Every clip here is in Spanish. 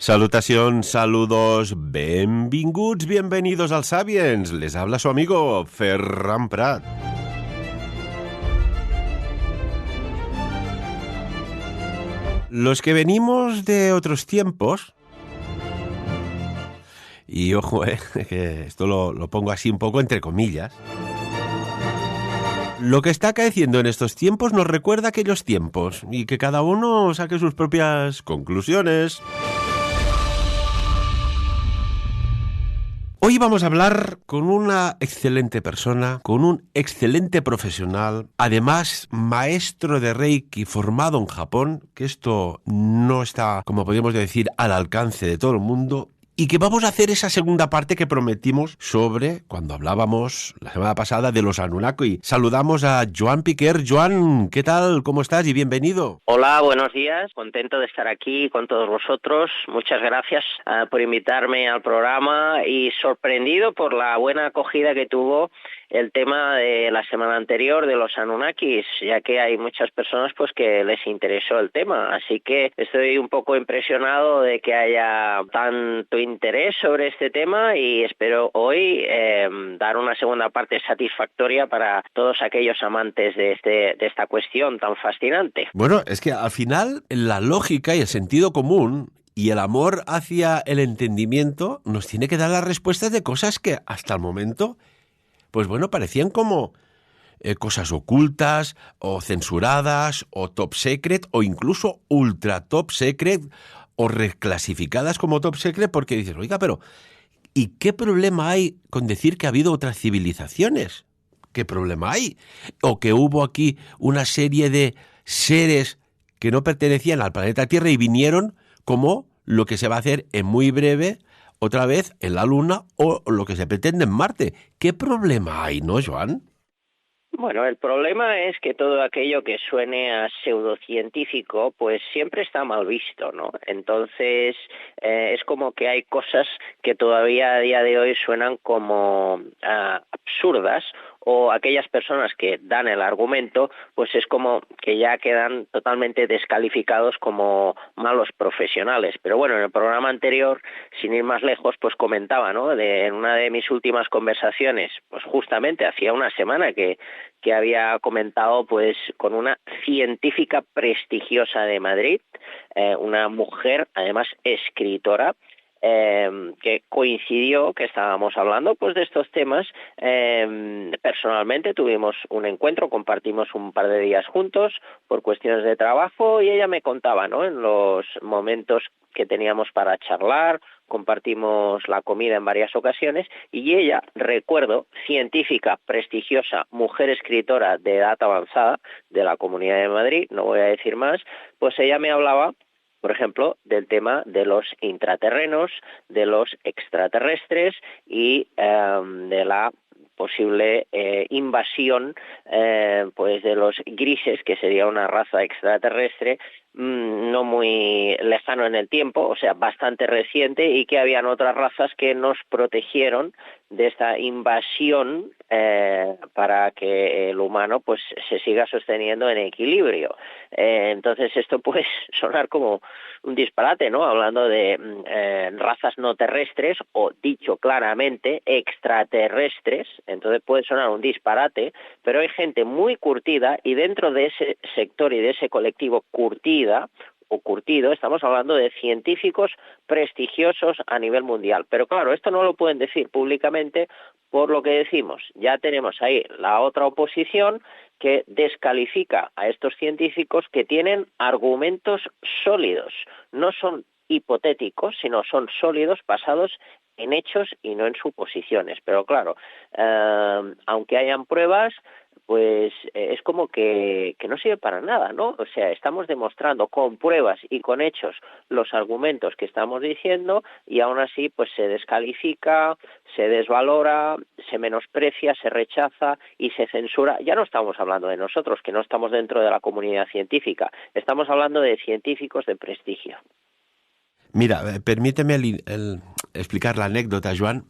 Salutación, saludos, benvinguts, bienvenidos al Sapiens. Les habla su amigo Ferran Prat. Los que venimos de otros tiempos, y ojo, que esto lo pongo así un poco entre comillas, lo que está acaeciendo en estos tiempos nos recuerda a aquellos tiempos y que cada uno saque sus propias conclusiones. Hoy vamos a hablar con una excelente persona, con un excelente profesional, además maestro de Reiki formado en Japón, que esto no está, como podríamos decir, al alcance de todo el mundo, y que vamos a hacer esa segunda parte que prometimos sobre cuando hablábamos la semana pasada de los Anunnaki. Saludamos a Joan Piquer. Joan, ¿qué tal? ¿Cómo estás? Y bienvenido. Hola, buenos días. Contento de estar aquí con todos vosotros. Muchas gracias por invitarme al programa y sorprendido por la buena acogida que tuvo el tema de la semana anterior de los Anunnakis, ya que hay muchas personas pues que les interesó el tema. Así que estoy un poco impresionado de que haya tanto interés sobre este tema y espero hoy dar una segunda parte satisfactoria para todos aquellos amantes de esta cuestión tan fascinante. Bueno, es que al final la lógica y el sentido común y el amor hacia el entendimiento nos tiene que dar las respuestas de cosas que hasta el momento, pues bueno, parecían como cosas ocultas o censuradas o top secret o incluso ultra top secret o reclasificadas como top secret porque dices, oiga, pero ¿y qué problema hay con decir que ha habido otras civilizaciones? ¿Qué problema hay? O que hubo aquí una serie de seres que no pertenecían al planeta Tierra y vinieron como lo que se va a hacer en muy breve otra vez en la Luna o lo que se pretende en Marte. ¿Qué problema hay, no, Joan? Bueno, el problema es que todo aquello que suene a pseudocientífico, pues siempre está mal visto, ¿no? Entonces, es como que hay cosas que todavía a día de hoy suenan como absurdas, o aquellas personas que dan el argumento, pues es como que ya quedan totalmente descalificados como malos profesionales. Pero bueno, en el programa anterior, sin ir más lejos, pues comentaba, ¿no? En una de mis últimas conversaciones, pues justamente hacía una semana que había comentado pues con una científica prestigiosa de Madrid, una mujer, además escritora, que coincidió que estábamos hablando pues de estos temas. Personalmente tuvimos un encuentro, compartimos un par de días juntos por cuestiones de trabajo y ella me contaba, ¿no? En los momentos que teníamos para charlar, compartimos la comida en varias ocasiones y ella, recuerdo, científica, prestigiosa, mujer escritora de edad avanzada de la Comunidad de Madrid, no voy a decir más, pues ella me hablaba, por ejemplo, del tema de los intraterrenos, de los extraterrestres y de la posible invasión pues de los grises, que sería una raza extraterrestre no muy lejano en el tiempo, o sea, bastante reciente, y que habían otras razas que nos protegieron de esta invasión para que el humano pues se siga sosteniendo en equilibrio. Entonces esto puede sonar como un disparate, ¿no? Hablando de razas no terrestres o, dicho claramente, extraterrestres. Entonces puede sonar un disparate, pero hay gente muy curtida y dentro de ese sector y de ese colectivo curtida o curtido, estamos hablando de científicos prestigiosos a nivel mundial. Pero claro, esto no lo pueden decir públicamente por lo que decimos. Ya tenemos ahí la otra oposición que descalifica a estos científicos que tienen argumentos sólidos. No son hipotéticos, sino son sólidos, basados en hechos y no en suposiciones. Pero claro, aunque hayan pruebas, pues es como que no sirve para nada, ¿no? O sea, estamos demostrando con pruebas y con hechos los argumentos que estamos diciendo y aún así pues se descalifica, se desvalora, se menosprecia, se rechaza y se censura. Ya no estamos hablando de nosotros, que no estamos dentro de la comunidad científica, estamos hablando de científicos de prestigio. Mira, permíteme explicar la anécdota, Joan.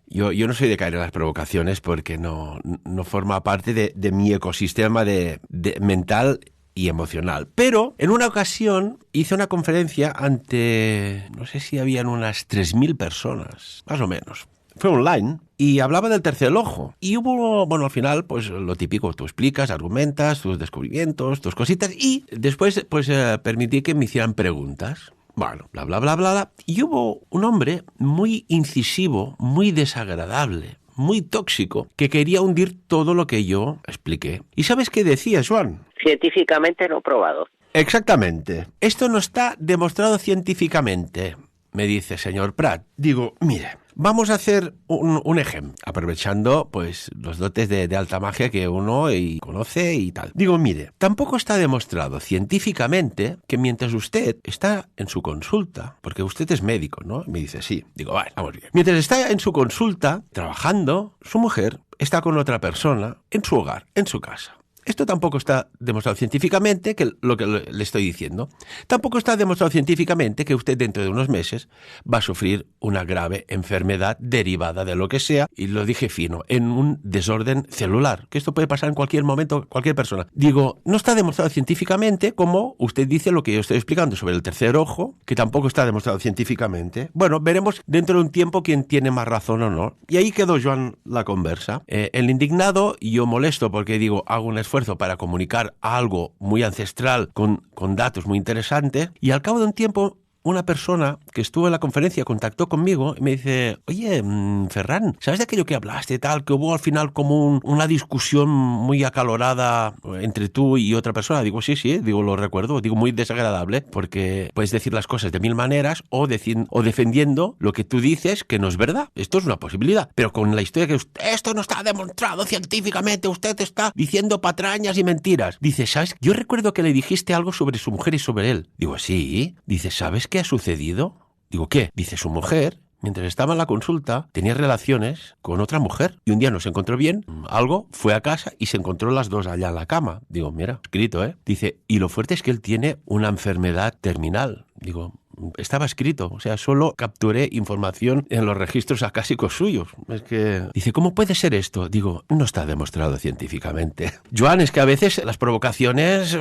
Yo no soy de caer en las provocaciones porque no forma parte de mi ecosistema de mental y emocional. Pero en una ocasión hice una conferencia ante, no sé si habían unas 3.000 personas, más o menos. Fue online y hablaba del tercer ojo. Y hubo, bueno, al final, pues lo típico, tú explicas, argumentas, tus descubrimientos, tus cositas, y después, pues permití que me hicieran preguntas. Bueno, bla, bla, bla, bla, bla. Y hubo un hombre muy incisivo, muy desagradable, muy tóxico, que quería hundir todo lo que yo expliqué. ¿Y sabes qué decía, Joan? Científicamente no probado. Exactamente. Esto no está demostrado científicamente, me dice señor Prat. Digo, mire, vamos a hacer un ejemplo, aprovechando pues los dotes de alta magia que uno conoce y tal. Digo, mire, tampoco está demostrado científicamente que mientras usted está en su consulta, porque usted es médico, ¿no? Me dice, sí. Digo, vale, vamos bien. Mientras está en su consulta, trabajando, su mujer está con otra persona en su hogar, en su casa. Esto tampoco está demostrado científicamente, que lo que le estoy diciendo. Tampoco está demostrado científicamente que usted dentro de unos meses va a sufrir una grave enfermedad derivada de lo que sea, y lo dije fino, en un desorden celular, que esto puede pasar en cualquier momento, cualquier persona. Digo, no está demostrado científicamente, como usted dice lo que yo estoy explicando sobre el tercer ojo, que tampoco está demostrado científicamente. Bueno, veremos dentro de un tiempo quién tiene más razón o no. Y ahí quedó, Joan, la conversa. El indignado y yo molesto porque digo, hago un esfuerzo para comunicar algo muy ancestral con datos muy interesantes, y al cabo de un tiempo una persona que estuvo en la conferencia contactó conmigo y me dice, oye, Ferran, ¿sabes de aquello que hablaste tal? Que hubo al final como una discusión muy acalorada entre tú y otra persona. Digo, sí, digo, lo recuerdo. Digo, muy desagradable, porque puedes decir las cosas de mil maneras o defendiendo lo que tú dices que no es verdad. Esto es una posibilidad. Pero con la historia que esto no está demostrado científicamente, usted está diciendo patrañas y mentiras. Dice, ¿sabes? Yo recuerdo que le dijiste algo sobre su mujer y sobre él. Digo, sí. Dice, ¿sabes qué ha sucedido? Digo, ¿qué? Dice, su mujer, mientras estaba en la consulta, tenía relaciones con otra mujer y un día no se encontró bien, algo, fue a casa y se encontró las dos allá en la cama. Digo, mira, escrito, ¿eh? Dice, y lo fuerte es que él tiene una enfermedad terminal. Digo, estaba escrito, o sea, solo capturé información en los registros acásicos suyos. Es que dice, ¿cómo puede ser esto? Digo, no está demostrado científicamente. Joan, es que a veces las provocaciones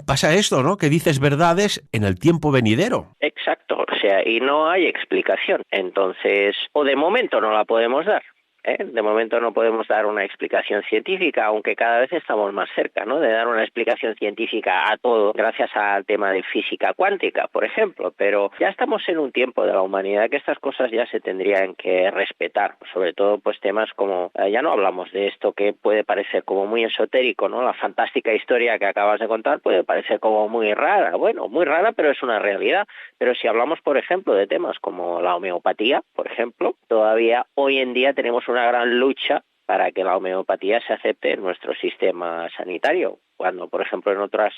pasa esto, ¿no? Que dices verdades en el tiempo venidero. Exacto, o sea, y no hay explicación. Entonces, o de momento no la podemos dar. De momento no podemos dar una explicación científica, aunque cada vez estamos más cerca, ¿no?, de dar una explicación científica a todo, gracias al tema de física cuántica, por ejemplo. Pero ya estamos en un tiempo de la humanidad que estas cosas ya se tendrían que respetar, sobre todo pues temas como, ya no hablamos de esto que puede parecer como muy esotérico, ¿no? La fantástica historia que acabas de contar puede parecer como muy rara, bueno, muy rara, pero es una realidad. Pero si hablamos, por ejemplo, de temas como la homeopatía, por ejemplo, todavía hoy en día tenemos una gran lucha para que la homeopatía se acepte en nuestro sistema sanitario, cuando, por ejemplo, en otras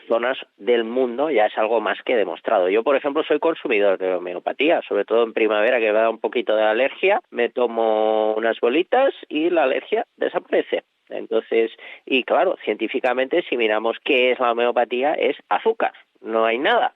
zonas del mundo ya es algo más que demostrado. Yo, por ejemplo, soy consumidor de homeopatía, sobre todo en primavera, que me da un poquito de alergia, me tomo unas bolitas y la alergia desaparece. Entonces, y claro, científicamente, si miramos qué es la homeopatía, es azúcar, no hay nada.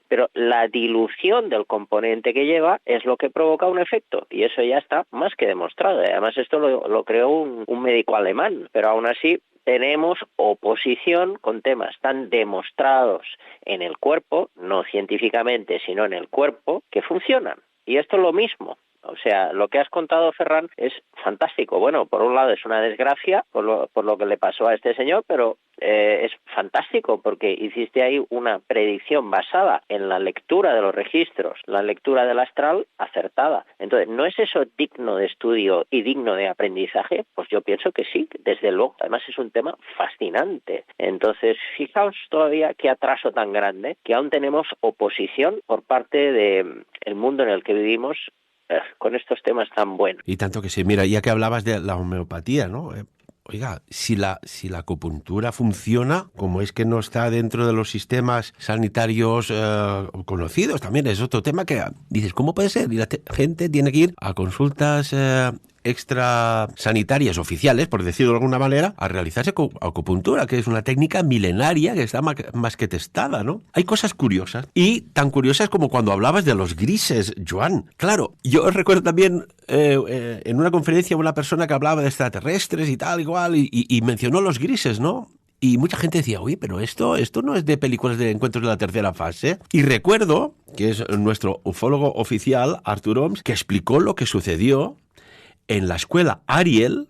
Pero la dilución del componente que lleva es lo que provoca un efecto, y eso ya está más que demostrado. Además, esto lo creó un médico alemán, pero aún así tenemos oposición con temas tan demostrados en el cuerpo, no científicamente, sino en el cuerpo, que funcionan. Y esto es lo mismo. O sea, lo que has contado, Ferran, es fantástico. Bueno, por un lado es una desgracia por lo que le pasó a este señor, pero es fantástico porque hiciste ahí una predicción basada en la lectura de los registros, la lectura del astral acertada. Entonces, ¿no es eso digno de estudio y digno de aprendizaje? Pues yo pienso que sí, desde luego. Además es un tema fascinante. Entonces, fijaos todavía qué atraso tan grande, que aún tenemos oposición por parte del mundo en el que vivimos con estos temas tan buenos. Y tanto que sí. Mira, ya que hablabas de la homeopatía, ¿no? Oiga, si la acupuntura funciona, como es que no está dentro de los sistemas sanitarios conocidos, también es otro tema que dices, ¿cómo puede ser? Y la gente tiene que ir a consultas extra sanitarias oficiales, por decirlo de alguna manera, a realizarse acupuntura, que es una técnica milenaria que está más que testada, ¿no? Hay cosas curiosas, y tan curiosas como cuando hablabas de los grises, Joan. Claro, yo recuerdo también en una conferencia una persona que hablaba de extraterrestres y tal, igual, y mencionó los grises, ¿no? Y mucha gente decía, oye, pero esto no es de películas de encuentros de la tercera fase. Y recuerdo que es nuestro ufólogo oficial, Arthur Oms, que explicó lo que sucedió en la escuela Ariel,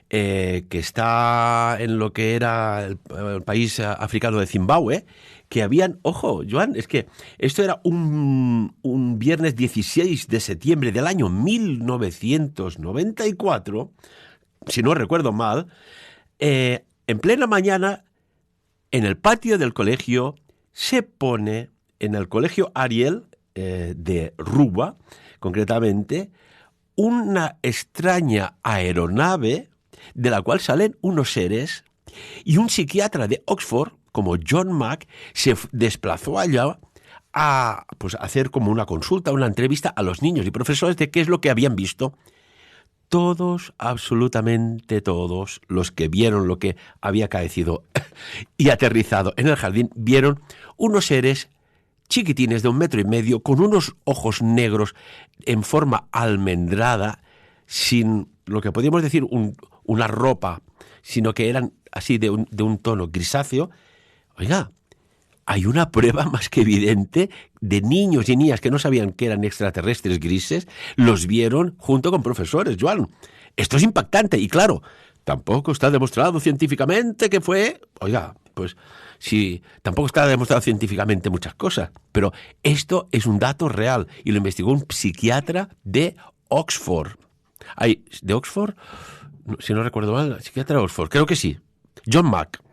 que está en lo que era el país africano de Zimbabue, que habían, ojo, Joan, es que esto era un viernes 16 de septiembre del año 1994, si no recuerdo mal, en plena mañana, en el patio del colegio, se pone, en el colegio Ariel de Ruba, concretamente, una extraña aeronave de la cual salen unos seres, y un psiquiatra de Oxford, como John Mack, se desplazó allá a pues, hacer como una consulta, una entrevista a los niños y profesores de qué es lo que habían visto. Todos, absolutamente todos, los que vieron lo que había acaecido y aterrizado en el jardín, vieron unos seres chiquitines de 1,5 metros, con unos ojos negros en forma almendrada, sin lo que podríamos decir una ropa, sino que eran así de un tono grisáceo. Oiga, hay una prueba más que evidente de niños y niñas que no sabían que eran extraterrestres grises, los vieron junto con profesores, Joan. Esto es impactante y claro, tampoco está demostrado científicamente que fue... Oiga, pues sí, tampoco está demostrado científicamente muchas cosas, pero esto es un dato real y lo investigó un psiquiatra de Oxford. ¿De Oxford? Si no recuerdo mal, psiquiatra de Oxford, creo que sí. John Mack.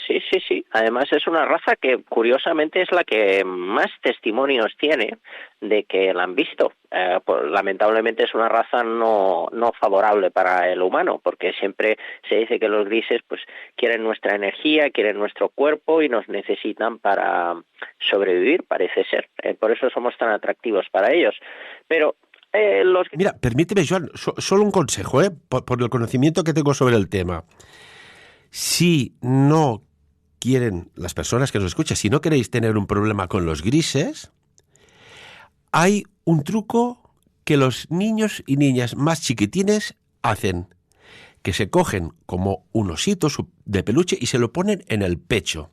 Sí, sí, sí. Además es una raza que curiosamente es la que más testimonios tiene de que la han visto. Pues, lamentablemente es una raza no favorable para el humano, porque siempre se dice que los grises pues quieren nuestra energía, quieren nuestro cuerpo y nos necesitan para sobrevivir, parece ser. Por eso somos tan atractivos para ellos. Pero Mira, permíteme, Joan, solo un consejo, por el conocimiento que tengo sobre el tema. Si no quieren, las personas que nos escuchan, si no queréis tener un problema con los grises, hay un truco que los niños y niñas más chiquitines hacen, que se cogen como un osito de peluche y se lo ponen en el pecho.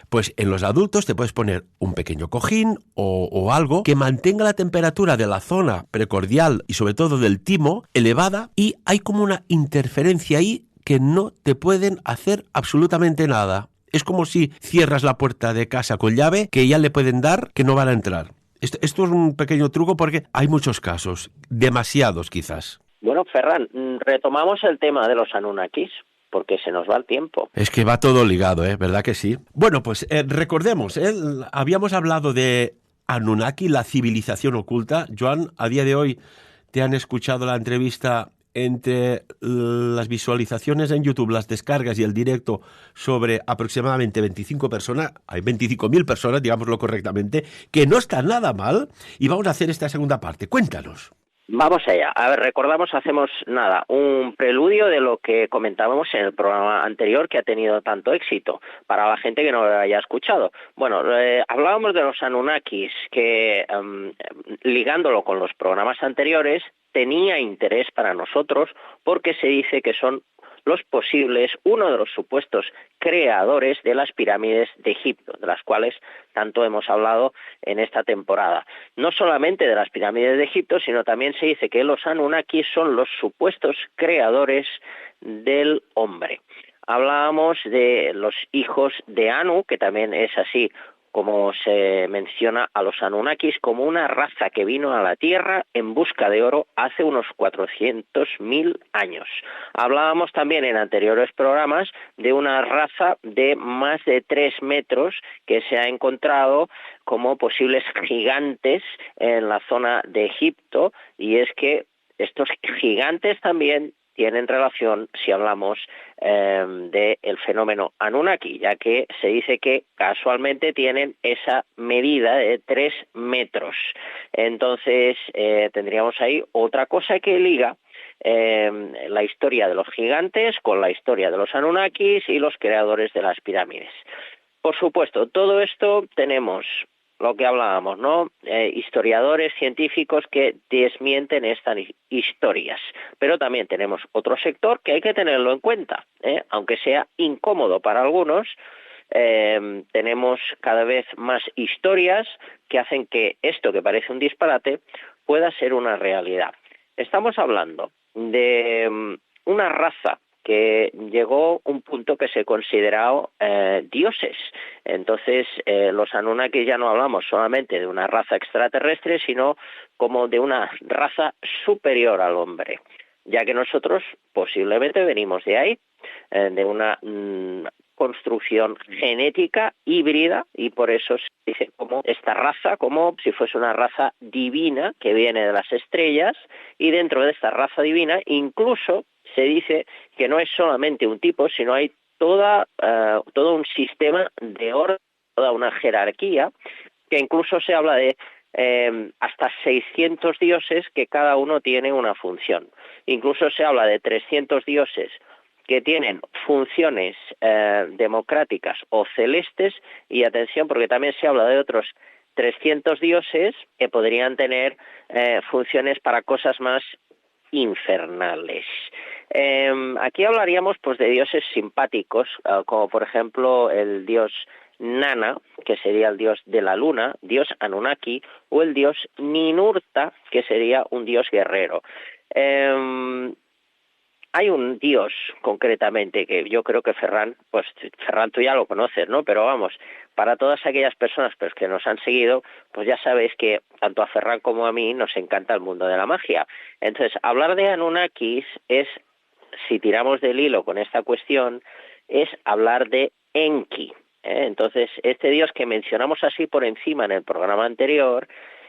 Pues en los adultos te puedes poner un pequeño cojín o algo que mantenga la temperatura de la zona precordial y sobre todo del timo elevada, y hay como una interferencia ahí que no te pueden hacer absolutamente nada. Es como si cierras la puerta de casa con llave que ya le pueden dar que no van a entrar. Esto es un pequeño truco porque hay muchos casos, demasiados quizás. Bueno, Ferran, retomamos el tema de los Anunnakis, porque se nos va el tiempo. Es que va todo ligado, ¿verdad que sí? Bueno, pues recordemos, habíamos hablado de Anunnaki, la civilización oculta. Joan, a día de hoy, ¿te han escuchado la entrevista entre las visualizaciones en YouTube, las descargas y el directo sobre aproximadamente 25 personas? Hay 25.000 personas, digámoslo correctamente, que no está nada mal, y vamos a hacer esta segunda parte. Cuéntanos. Vamos allá. A ver, recordamos, hacemos un preludio de lo que comentábamos en el programa anterior que ha tenido tanto éxito para la gente que no lo haya escuchado. Bueno, hablábamos de los Anunnakis que, ligándolo con los programas anteriores, tenía interés para nosotros porque se dice que son uno de los supuestos creadores de las pirámides de Egipto, de las cuales tanto hemos hablado en esta temporada. No solamente de las pirámides de Egipto, sino también se dice que los Anunnakis son los supuestos creadores del hombre. Hablábamos de los hijos de Anu, que también es así como se menciona a los Anunnakis, como una raza que vino a la Tierra en busca de oro hace unos 400.000 años. Hablábamos también en anteriores programas de una raza de más de 3 metros que se ha encontrado como posibles gigantes en la zona de Egipto, y es que estos gigantes también tienen relación si hablamos del fenómeno Anunnaki, ya que se dice que casualmente tienen esa medida de 3 metros. Entonces tendríamos ahí otra cosa que liga la historia de los gigantes con la historia de los Anunnakis y los creadores de las pirámides. Por supuesto, todo esto tenemos lo que hablábamos, ¿no? Historiadores, científicos que desmienten estas historias. Pero también tenemos otro sector que hay que tenerlo en cuenta, aunque sea incómodo para algunos. Tenemos cada vez más historias que hacen que esto que parece un disparate pueda ser una realidad. Estamos hablando de una raza que llegó a un punto que se consideró dioses. Entonces, los Anunnakis ya no hablamos solamente de una raza extraterrestre, sino como de una raza superior al hombre, ya que nosotros posiblemente venimos de ahí, de una construcción genética híbrida, y por eso se dice como esta raza, como si fuese una raza divina que viene de las estrellas, y dentro de esta raza divina incluso se dice que no es solamente un tipo, sino hay todo un sistema de orden, toda una jerarquía, que incluso se habla de hasta 600 dioses que cada uno tiene una función. Incluso se habla de 300 dioses que tienen funciones democráticas o celestes, y atención, porque también se habla de otros 300 dioses que podrían tener funciones para cosas más infernales. Aquí hablaríamos pues de dioses simpáticos, como por ejemplo el dios Nana, que sería el dios de la luna, dios Anunnaki, o el dios Ninurta, que sería un dios guerrero. Hay un dios concretamente que yo creo que Ferran tú ya lo conoces, ¿no? Pero vamos, para todas aquellas personas pues, que nos han seguido, pues ya sabéis que tanto a Ferran como a mí nos encanta el mundo de la magia. Entonces, hablar de Anunnakis es, si tiramos del hilo con esta cuestión, es hablar de Enki. Entonces, este dios que mencionamos así por encima en el programa anterior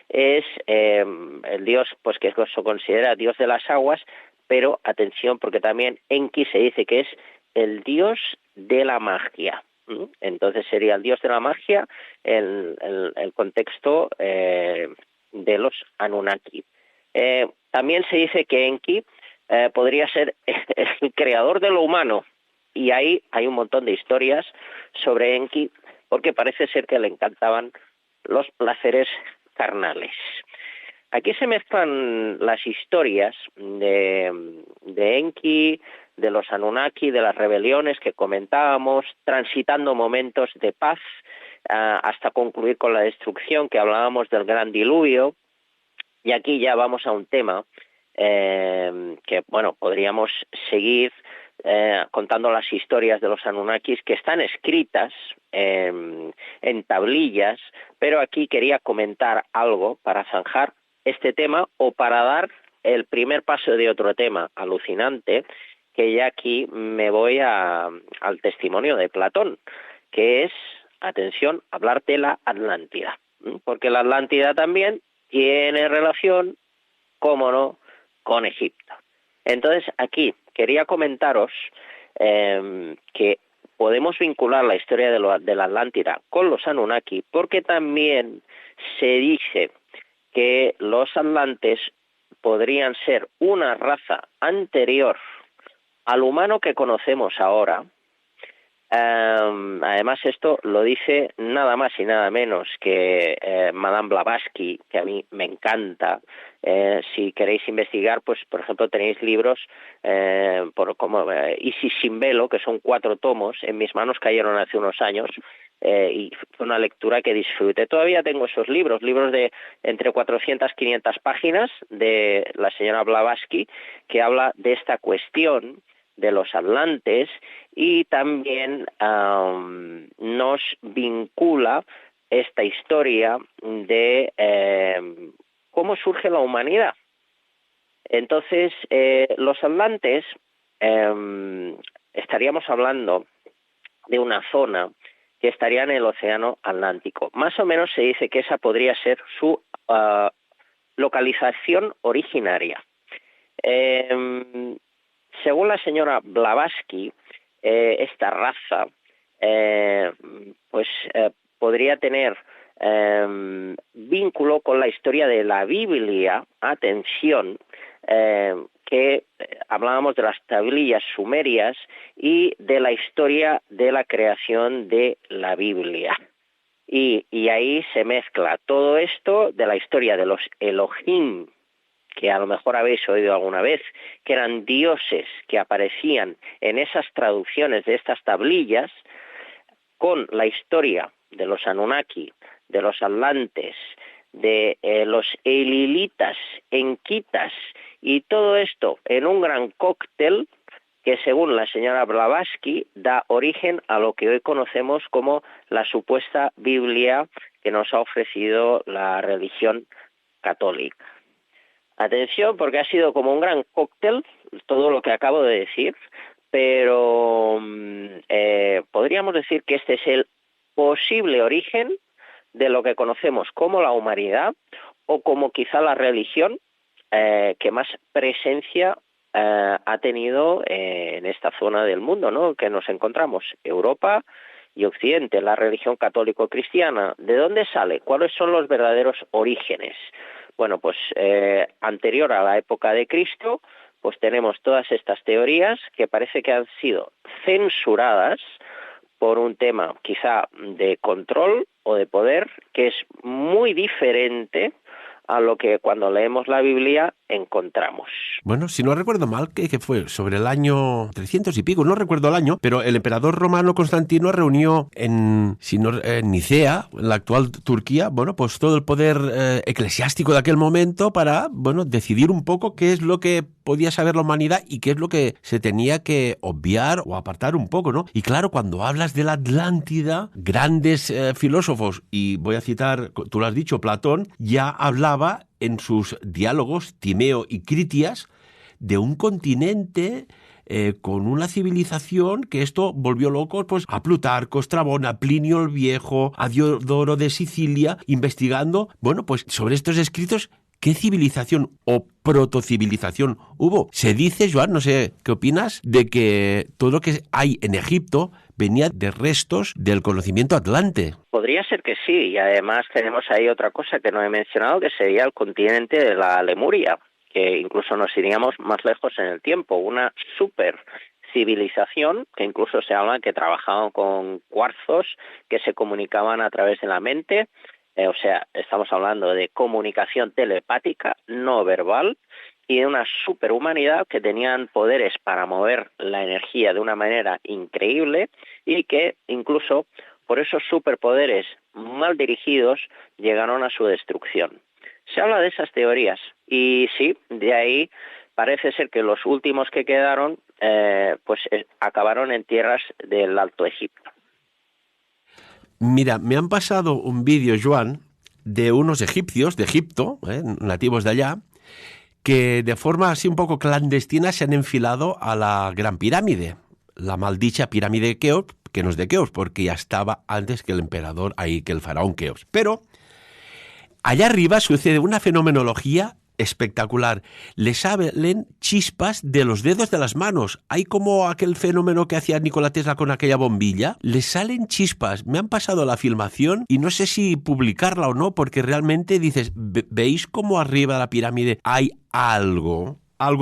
es el dios pues que se considera dios de las aguas, pero atención, porque también Enki se dice que es el dios de la magia. Entonces sería el dios de la magia en el contexto de los Anunnaki. También se dice que Enki podría ser el creador de lo humano, y ahí hay un montón de historias sobre Enki, porque parece ser que le encantaban los placeres carnales. Aquí se mezclan las historias de Enki, de los Anunnaki, de las rebeliones que comentábamos, transitando momentos de paz hasta concluir con la destrucción, que hablábamos del gran diluvio. Y aquí ya vamos a un tema que, bueno, podríamos seguir contando las historias de los Anunnakis que están escritas en tablillas, pero aquí quería comentar algo para zanjar este tema o para dar el primer paso de otro tema alucinante, que ya aquí me voy al testimonio de Platón, que es, atención, hablar de la Atlántida, porque la Atlántida también tiene relación, cómo no, con Egipto. Entonces aquí quería comentaros que podemos vincular la historia de la Atlántida con los Anunnaki, porque también se dice que los atlantes podrían ser una raza anterior al humano que conocemos ahora. Además, esto lo dice nada más y nada menos que Madame Blavatsky, que a mí me encanta. Si queréis investigar, pues por ejemplo tenéis libros como Isis sin velo, que son 4 tomos, en mis manos cayeron hace unos años, y fue una lectura que disfruté. Todavía tengo esos libros de entre 400 y 500 páginas de la señora Blavatsky, que habla de esta cuestión de los atlantes, y también nos vincula esta historia de cómo surge la humanidad. Entonces, los atlantes, estaríamos hablando de una zona que estaría en el océano Atlántico. Más o menos se dice que esa podría ser su localización originaria. Según la señora Blavatsky, esta raza podría tener vínculo con la historia de la Biblia. Atención, que hablábamos de las tablillas sumerias y de la historia de la creación de la Biblia. Y ahí se mezcla todo esto de la historia de los Elohim, que a lo mejor habéis oído alguna vez, que eran dioses que aparecían en esas traducciones de estas tablillas, con la historia de los Anunnaki, de los Atlantes, de los Elilitas, Enquitas, y todo esto en un gran cóctel que, según la señora Blavatsky, da origen a lo que hoy conocemos como la supuesta Biblia que nos ha ofrecido la religión católica. Atención, porque ha sido como un gran cóctel todo lo que acabo de decir, pero podríamos decir que este es el posible origen de lo que conocemos como la humanidad, o como quizá la religión que más presencia ha tenido en esta zona del mundo, ¿no?, que nos encontramos, Europa y Occidente, la religión católico-cristiana. ¿De dónde sale? ¿Cuáles son los verdaderos orígenes? Bueno, pues anterior a la época de Cristo, pues tenemos todas estas teorías que parece que han sido censuradas por un tema quizá de control o de poder, que es muy diferente a lo que cuando leemos la Biblia encontramos. Bueno, si no recuerdo mal, que fue sobre el año 300 y pico, no recuerdo el año, pero el emperador romano Constantino reunió en Nicea, en la actual Turquía, bueno, pues todo el poder eclesiástico de aquel momento para, bueno, decidir un poco qué es lo que podía saber la humanidad y qué es lo que se tenía que obviar o apartar un poco, ¿no? Y claro, cuando hablas de la Atlántida, grandes filósofos, y voy a citar, tú lo has dicho, Platón, ya hablaba en sus diálogos, Timeo y Critias, de un continente con una civilización que esto volvió locos pues, a Plutarco, Estrabón, a Plinio el Viejo, a Diodoro de Sicilia, investigando, bueno, pues sobre estos escritos, ¿qué civilización o protocivilización hubo? Se dice, Joan, no sé qué opinas, de que todo lo que hay en Egipto venía de restos del conocimiento atlante. Podría ser que sí, y además tenemos ahí otra cosa que no he mencionado, que sería el continente de la Lemuria, que incluso nos iríamos más lejos en el tiempo, una super civilización que incluso se habla que trabajaban con cuarzos que se comunicaban a través de la mente, o sea, estamos hablando de comunicación telepática, no verbal, y de una superhumanidad que tenían poderes para mover la energía de una manera increíble y que incluso por esos superpoderes mal dirigidos llegaron a su destrucción. Se habla de esas teorías y sí, de ahí parece ser que los últimos que quedaron acabaron en tierras del Alto Egipto. Mira, me han pasado un vídeo, Joan, de unos egipcios de Egipto, nativos de allá, que de forma así un poco clandestina se han enfilado a la Gran Pirámide, la maldicha pirámide de Keops, que no es de Keops, porque ya estaba antes que el emperador, ahí que el faraón Keops. Pero allá arriba sucede una fenomenología espectacular. Le salen chispas de los dedos de las manos. Hay como aquel fenómeno que hacía Nikola Tesla con aquella bombilla. Le salen chispas. Me han pasado la filmación y no sé si publicarla o no, porque realmente dices, ¿veis cómo arriba de la pirámide hay algo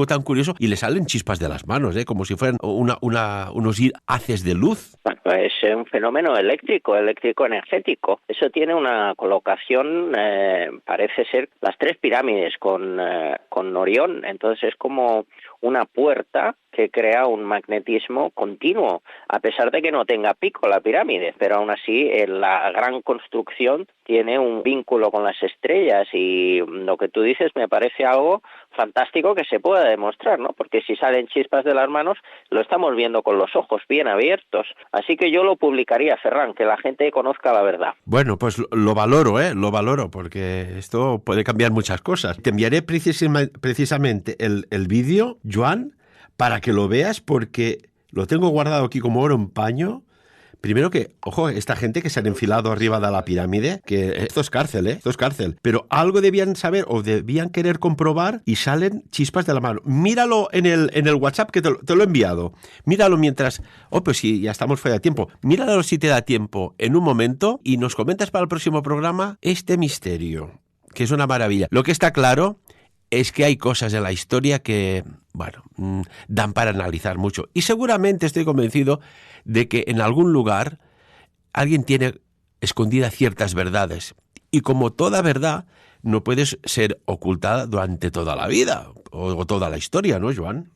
tan curioso? Y le salen chispas de las manos, como si fueran unos haces de luz. Es un fenómeno eléctrico energético. Eso tiene una colocación, parece ser las tres pirámides con Orión. Entonces es como una puerta que crea un magnetismo continuo, a pesar de que no tenga pico la pirámide, pero aún así la gran construcción tiene un vínculo con las estrellas y lo que tú dices me parece algo fantástico que se pueda demostrar, ¿no? Porque si salen chispas de las manos, lo estamos viendo con los ojos bien abiertos. Así que yo lo publicaría, Ferran, que la gente conozca la verdad. Bueno, pues lo valoro, porque esto puede cambiar muchas cosas. Te enviaré precisamente el vídeo, Joan, para que lo veas, porque lo tengo guardado aquí como oro en paño. Primero que, ojo, esta gente que se han enfilado arriba de la pirámide, que esto es cárcel, esto es cárcel. Pero algo debían saber o debían querer comprobar y salen chispas de la mano. Míralo en el WhatsApp que te lo he enviado. Míralo mientras... pues sí, ya estamos fuera de tiempo. Míralo si te da tiempo en un momento y nos comentas para el próximo programa este misterio, que es una maravilla. Lo que está claro es que hay cosas en la historia que, bueno, dan para analizar mucho. Y seguramente estoy convencido de que en algún lugar alguien tiene escondidas ciertas verdades. Y como toda verdad, no puede ser ocultada durante toda la vida o toda la historia, ¿no, Joan?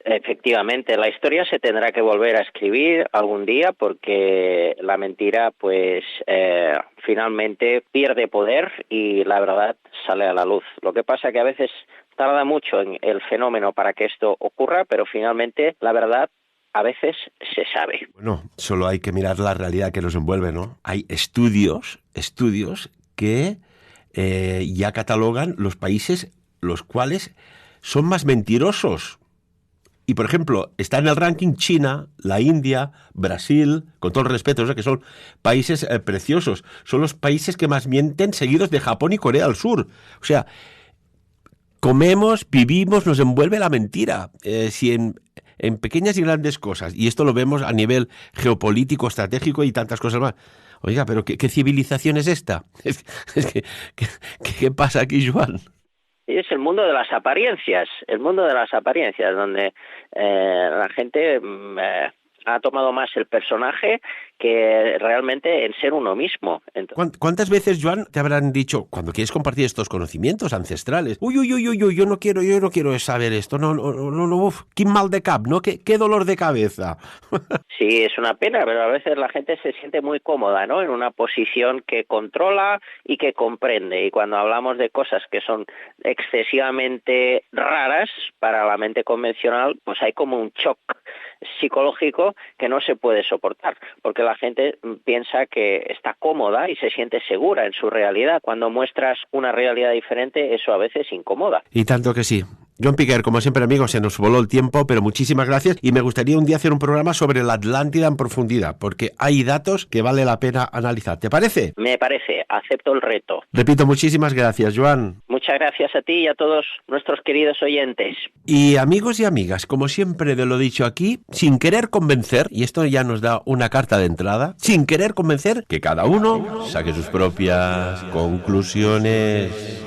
Efectivamente, la historia se tendrá que volver a escribir algún día porque la mentira pues finalmente pierde poder y la verdad sale a la luz. Lo que pasa que a veces tarda mucho en el fenómeno para que esto ocurra, pero finalmente la verdad a veces se sabe. Bueno, solo hay que mirar la realidad que nos envuelve, ¿no? Hay estudios que ya catalogan los países los cuales son más mentirosos. Y, por ejemplo, está en el ranking China, la India, Brasil, con todo el respeto, que son países preciosos. Son los países que más mienten, seguidos de Japón y Corea del Sur. O sea, comemos, vivimos, nos envuelve la mentira. Si en pequeñas y grandes cosas, y esto lo vemos a nivel geopolítico, estratégico y tantas cosas más. Oiga, pero ¿qué civilización es esta? ¿Qué pasa aquí, Joan? Es el mundo de las apariencias, donde la gente ha tomado más el personaje que realmente el ser uno mismo. Entonces, ¿cuántas veces, Joan, te habrán dicho, cuando quieres compartir estos conocimientos ancestrales, uy, yo no quiero saber esto, no, uf, qué mal de cap, ¿no? Qué dolor de cabeza. Sí, es una pena, pero a veces la gente se siente muy cómoda, ¿no? En una posición que controla y que comprende. Y cuando hablamos de cosas que son excesivamente raras para la mente convencional, pues hay como un shock psicológico que no se puede soportar, porque la gente piensa que está cómoda y se siente segura en su realidad. Cuando muestras una realidad diferente, eso a veces incomoda. Y tanto que sí. Joan Piquer, como siempre, amigo, se nos voló el tiempo, pero muchísimas gracias y me gustaría un día hacer un programa sobre la Atlántida en profundidad, porque hay datos que vale la pena analizar. ¿Te parece? Me parece, acepto el reto. Repito, muchísimas gracias, Joan. Muchas gracias a ti y a todos nuestros queridos oyentes. Y amigos y amigas, como siempre de lo dicho aquí, sin querer convencer, y esto ya nos da una carta de entrada, sin querer convencer, que cada uno saque sus propias conclusiones.